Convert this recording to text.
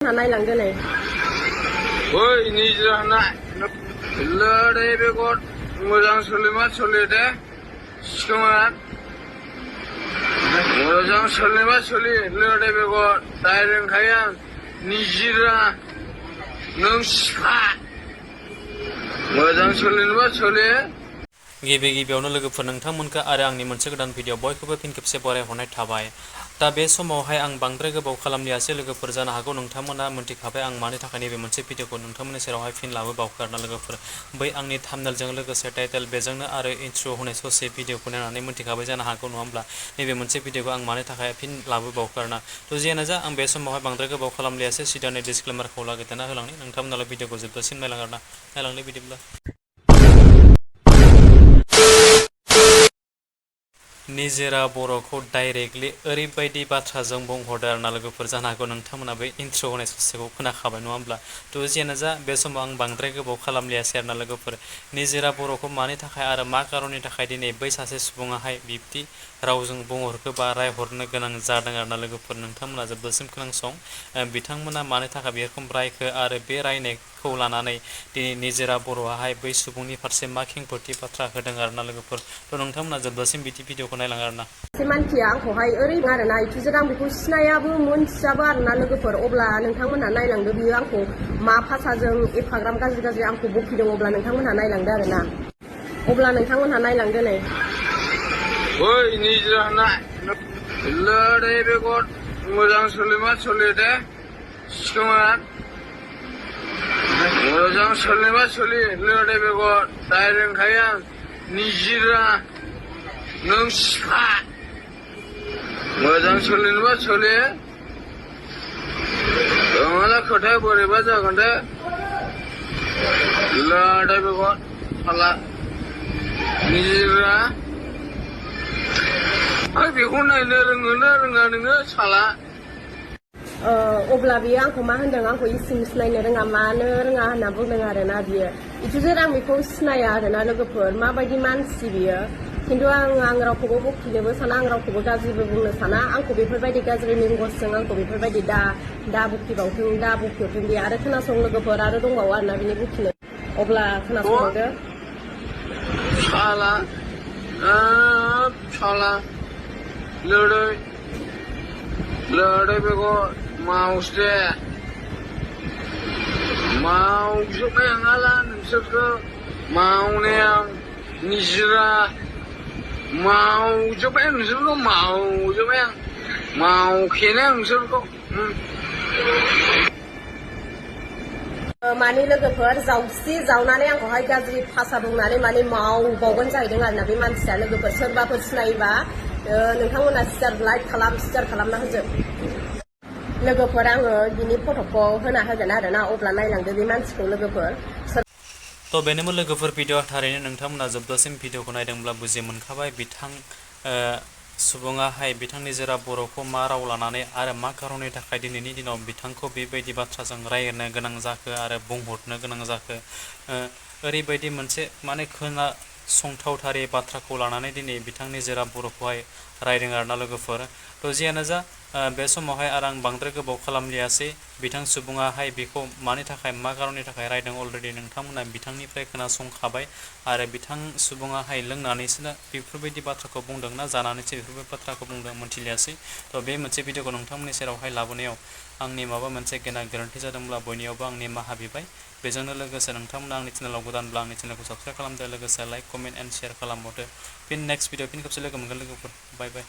नोंथांमोनहा नायलांदो नै ओइ निजरा होनना लोदे बेगर मोजां सोलिमा सोलिदे सिखोमा मोजां सोलिमा सोलि लोदे बेगर डाइरेक्टखाय आं निजरा नों सिखा मोजां सोलिनोबा सोलि गिबियावनो लोगोफोर नोंथांमोनखौ आरो आंनि मोनसे गोदान भिडिअ बयखौबो फिन खेबसे बरायहरनाय थाबाय। दा बे समावहाय आं बांद्राय गोबाव खालामलियासै लोगोफोर जानो हागौ नोंथांमोना मोनथिखाबाय आं मानि थाखाय नैबे मोनसे भिडिअखौ नोंथांमोननि सेरावहाय फिन लाबोबावखो आरोना लोगोफोर बै आंनि थाम्बनेलजों लोगोसे टाइटेल बेजोंनो आरो इन्ट्र होनाय ससे भिडिअखौ नायनानै मोनथिखाबाय जानो हागौ नङा होमब्ला नैबे मोनसे भिडिअखौ आं मानि थाखाय फिन लाबोबावखो आरोना थ' जियानो जा आं बे समावहाय बांद्राय गोबाव खालामलियासै सिदानि डिसक्लेमारखौ लागोदेरना होलांनि नोंथांमोनाल' भिडिअखौ जोबजासिम नायलां आरोना नायलांदो बिदिब्ला निजोरा बर'खौ डाइरेक्टलि ओरैबायदि बाथ्राजों बुंहरदों आरोना लोगोफोर जानो हागौ नोंथांमोना बे इन्ट्र होनाय ससेखौ खोनाखाबाय नङा होमब्ला थ' जियानो जा बे समाव आं बांद्राय गोबाव खालामलियासै आरोना लोगोफोर निजोरा बर'खौ मानि थाखाय आरो मा खारननि थाखाय दिनै बै सासे सुबुङाहाय बिब्दि रावजों बुंहरखो बा रायहरनो गोनां जादों आरोना लोगोफोर नोंथांमोना जोबजासिम खोनासं बिथांमोना मानि थाखाय बे रोखोम रायखो आरो बे रायनायखौ लानानै दिनै निजोरा बर'आहाय बै सुबुंनि फारसे मा खेंफोरथि बाथ्रा होदों आरोना लोगोफोर थ' नोंथांमोना जोबजासिम बिदि भिडिअखौ नायलां आरोना मानसिया आंखौहाय ओरैनो आरोना इथुजों आं बेखौ सिनायाबो मोनथियाबो आरोना लोगोफोर अब्ला नोंथांमोनहा नायलांदो बियो आंखौ मा भाषाजों एफाग्राम गाज्रि आंखौ बखिदों अब्ला नोंथांमोनहा नायलांदो आरोना अब्ला नोंथांमोनहा नायलांदो नै ओइ निजरा होनना लोदे बेगर मोजां सोलिमा सोलिदे सिखोमा मोजां सोलिमा सोलि लोदे बेगर डाइरेक्टखाय आं निजरा नों सिखा मोजां सोलिनोबा सोलि नङाब्ला खोथाया बोरैबा जागोन दे लोदे बेगर फाला निजरा आं बेखौ नायनो रोङोना रोङा नोङो साला अब्ला बियो आंखौ मा होनदों आंखौ इसिम सिनायनो रोङा मानो रोङा होनना बुंदों आरोना बियो इथुजों आं बेखौ सिनाया आरोना लोगोफोर माबायदि मानसि बियो खिन्थु आं रावखौबो बखिनोबो साना आं रावखौबो गाज्रिबो बुंनो साना आंखौ बेफोरबायदि गाज्रि लेंगुवेजजों आंखौ बेफोरबायदि दा बखिबावथों दा बखिबावथों बे आरो खोनासं लोगोफोर आरो दंबावो आरोना बिनि बखिनो अब्ला खोनासंदो साला साला लोदे बेगर मावसदे मावजोबबाय आंहाला नोंसोरखौ मावनाया निजरा मावजोबबाय नोंसोरखौ मावजोबबाय आं मावखेनो नोंसोरखौ माने लोगोफोर जावनानै आंखौहाय गाज्रि भाषा बुंनानै माने मावबावगोन जाहैदों आरोना बे मानसिया लोगोफोर सोरबाफोर सिनायोबा नोंथांमोना लाइक खालामना होजोब लोगोफोर आङो बिनि फट'खौ होना होगोन आरोना अब्ला नायलांदो बे मानसिखौ लोगोफोर थ' बेनोमोन लोगोफोर भिडिअ थारैनो नोंथांमोना जोबजासिम भिडिअखौ नायदोंब्ला बुजि मोनखाबाय बिथां सुबुङाहाय बिथां निजोरा बर'खौ मा राव लानानै आरो मा खारननि थाखाय दिनैनि दिनाव बिथांखौ बेबायदि बाथ्राजों रायनो गोनां जाखो आरो बुंहरनो गोनां जाखो ओरैबायदि मोनसे माने खोनासंथावथारि बाथ्राखौ लानानै दिनै बिथां निजोरा बर'खौहाय रायदों आरोना लोगोफोर थ' जियानो जा बे समावहाय आरो आं बांद्राय गोबाव खालामलियासै बिथां सुबुङाहाय बेखौ मानि थाखाय मा खारननि थाखाय रायदों अलरेडि नोंथांमोना बिथांनिफ्राय खोनासंखाबाय आरो बिथां सुबुङाहाय लोंनानैसो बेफोरबायदि बाथ्राखौ बुंदों ना जानानैसो बेफोरबायदि बाथ्राखौ बुंदों मोनथिलियासै थ' बे मोनसे भिडिअखौ नोंथांमोननि सेरावहाय लाबोनायाव आंनि माबा मोनसे गोरोन्थि जादोंब्ला बयनियावबो आंनि निमाहा बिबाय बेजोंनो लोगोसे नोंथांमोना आंनि चेनेलाव गोदानब्ला आंनि चेनेलखौ साबस्क्राइब खालामदो लोगोसे लाइक कमेन्ट एन्ड शेयार खालामहरदो फिन नेक्स्ट भिडिअ फिन खेबसे लोगो मोनगोन लोगोफोर बाय बाय